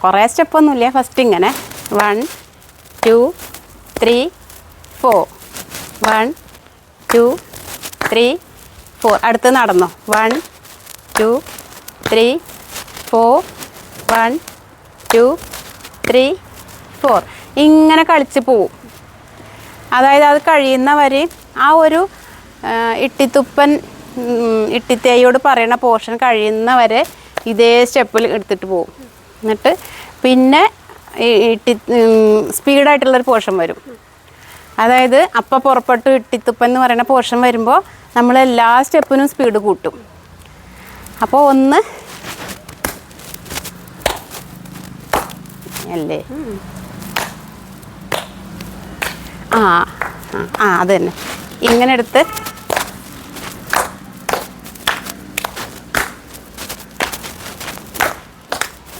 കുറേ സ്റ്റെപ്പൊന്നുമില്ല. ഫസ്റ്റ് ഇങ്ങനെ 1 2 3 4 1 2 3 4. അടുത്ത് നടന്നോ 1 2 3 4 1 2 3 4. ഇങ്ങനെ കളിച്ച് പോവും. അതായത് അത് കഴിയുന്നവരെ ആ ഒരു ഇട്ടിത്തുപ്പൻ ഇട്ടിത്തേയോട് പറയുന്ന പോർഷൻ കഴിയുന്നവരെ ഇതേ സ്റ്റെപ്പിൽ എടുത്തിട്ട് പോകും. എന്നിട്ട് പിന്നെ സ്പീഡായിട്ടുള്ളൊരു പോർഷൻ വരും. അതായത് അപ്പം പുറപ്പെട്ടു ഇട്ടിത്തുപ്പൻ എന്ന് പറയുന്ന പോർഷൻ വരുമ്പോൾ നമ്മൾ എല്ലാ സ്റ്റെപ്പിനും സ്പീഡ് കൂട്ടും. അപ്പോൾ ഒന്ന് അല്ലേ അത് തന്നെ ഇങ്ങനെ എടുത്ത്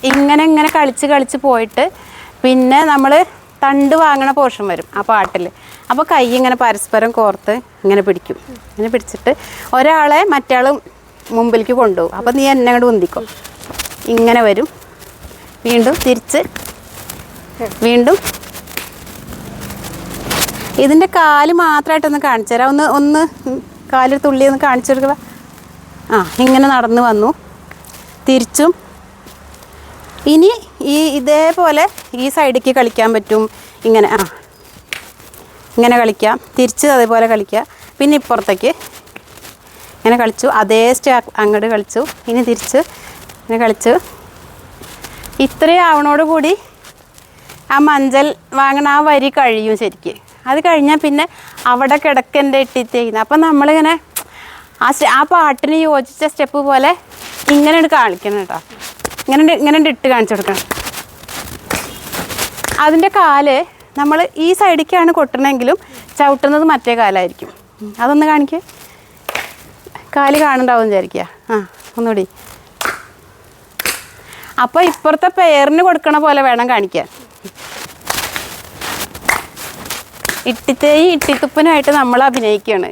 ഇങ്ങനെ കളിച്ച് പോയിട്ട് പിന്നെ നമ്മൾ തണ്ട് വാങ്ങണ പോർഷൻ വരും ആ പാട്ടിൽ. അപ്പോൾ കൈ ഇങ്ങനെ പരസ്പരം കോർത്ത് ഇങ്ങനെ പിടിക്കും. ഇങ്ങനെ പിടിച്ചിട്ട് ഒരാളെ മറ്റാൾ മുമ്പിലേക്ക് കൊണ്ടുപോകും. അപ്പോൾ നീ എന്നെ അങ്ങോട്ട് ഉന്തിക്കും. ഇങ്ങനെ വരും. വീണ്ടും തിരിച്ച് വീണ്ടും. ഇതിൻ്റെ കാല് മാത്രമായിട്ടൊന്ന് കാണിച്ചു തരാം. ഒന്ന് കാല് തുള്ളി ഒന്ന് കാണിച്ചു കൊടുക്കുക. ഇങ്ങനെ നടന്ന് വന്നു. തിരിച്ചും ഇനി ഇതേപോലെ ഈ സൈഡിലേക്ക് കളിക്കാൻ പറ്റും. ഇങ്ങനെ ഇങ്ങനെ കളിക്കാം. തിരിച്ച് അതേപോലെ കളിക്കുക. പിന്നെ ഇപ്പുറത്തേക്ക് ഇങ്ങനെ കളിച്ചു. അതേ അങ്ങോട്ട് കളിച്ചു. ഇനി തിരിച്ച് ഇങ്ങനെ കളിച്ചു. ഇത്രയും ആവണോടുകൂടി ആ മഞ്ചൽ വാങ്ങണ ആ വരി കഴിയും ശരിക്ക്. അത് കഴിഞ്ഞാൽ പിന്നെ അവിടെ കിടക്കൻ്റെ ഇട്ടിത്തേക്കുന്നത്. അപ്പം നമ്മളിങ്ങനെ ആ പാട്ടിന് യോജിച്ച സ്റ്റെപ്പ് പോലെ ഇങ്ങനെ കാണിക്കണം കേട്ടോ. ഇങ്ങനെ ഇട്ട് കാണിച്ചു കൊടുക്കണം. അതിൻ്റെ കാല് നമ്മൾ ഈ സൈഡിലേക്കാണ് കൊട്ടണമെങ്കിലും ചവിട്ടുന്നത് മറ്റേ കാലായിരിക്കും. അതൊന്ന് കാണിക്കുക. കാല് കാണുന്നുണ്ടാവും വിചാരിക്കുക. ഒന്നുകൂടി. അപ്പോൾ ഇപ്പുറത്തെ പെയറിന് കൊടുക്കണ പോലെ വേണം കാണിക്കാൻ. ഇട്ടിത്തുപ്പനുമായിട്ട് നമ്മൾ അഭിനയിക്കുകയാണ്.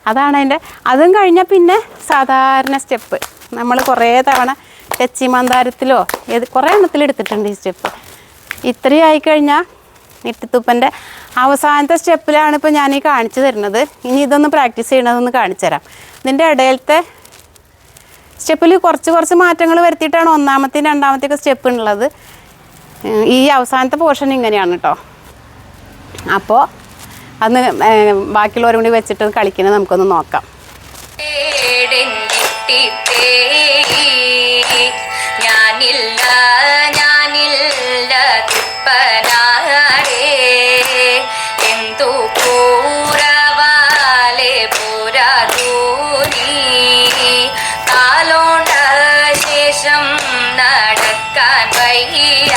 അതാണ് അതിൻ്റെ. അതും കഴിഞ്ഞാൽ പിന്നെ സാധാരണ സ്റ്റെപ്പ് നമ്മൾ കുറേ തവണ തെച്ചി മന്ദാരത്തിലോ കുറേ എണ്ണത്തിലെടുത്തിട്ടുണ്ട് ഈ സ്റ്റെപ്പ്. ഇത്രയും ആയിക്കഴിഞ്ഞാൽ ഇട്ടിത്തുപ്പൻ്റെ അവസാനത്തെ സ്റ്റെപ്പിലാണ് ഇപ്പോൾ ഞാൻ ഈ കാണിച്ചു തരുന്നത്. ഇനി ഇതൊന്ന് പ്രാക്ടീസ് ചെയ്യണതൊന്ന് കാണിച്ചു തരാം. ഇതിൻ്റെ ഇടയിലത്തെ സ്റ്റെപ്പിൽ കുറച്ച് മാറ്റങ്ങൾ വരുത്തിയിട്ടാണ് ഒന്നാമത്തെയും രണ്ടാമത്തെയൊക്കെ സ്റ്റെപ്പ് ഉള്ളത്. ഈ അവസാനത്തെ പോർഷൻ ഇങ്ങനെയാണ് കേട്ടോ. അപ്പോൾ അന്ന് ബാക്കിയുള്ളവരും കൂടി വെച്ചിട്ട് കളിക്കുന്നത് നമുക്കൊന്ന് നോക്കാം. ഞാനില്ല തുപ്പനാടേ എന്തു പൂരവാലെ പുരാതൂനി കാലോണ്ട ശേഷം നടക്കാൻ വയ്യ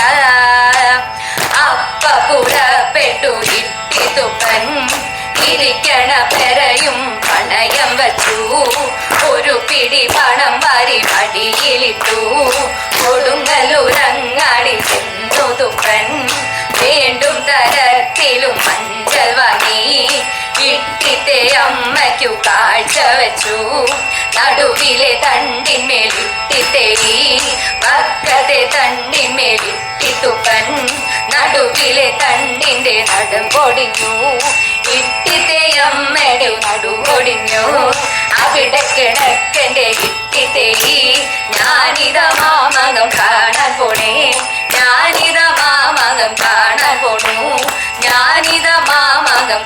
അപ്പ പുറപ്പെട്ടു ഇട്ടിത്തുപ്പൻ ഇരിക്കണ പെരയും പണയം വച്ചു ഒരു പിടി പണം വാരി മടിയിലിട്ടു കൊടുങ്ങല്ലൂരങ്ങാടി ചെന്നു തുപ്പൻ വീണ്ടും തരത്തിലും മഞ്ചൽ വാങ്ങി ഇട്ടിത്തെ അമ്മയ്ക്കു കാഴ്ച വെച്ചു നടുവിലെ തണ്ടിന്മേലിട്ടിത്തേരി വക്കത്തെ തണ്ടിന്മേലിട്ടിത്തുപ്പൻ നടുവിലെ തണ്ടിന്റെ നടും പൊടിഞ്ഞു ഇട്ടിത്തെ അമ്മയുടെ നടുപൊടിഞ്ഞു അവിടെ കിടക്കന്റെ ഇട്ടിത്തേരി ഞാനിത മാമകം കാണാൻ പോണേ ഞാനിത മാമകം കാണാൻ പോണു ഞാനിത മാമകം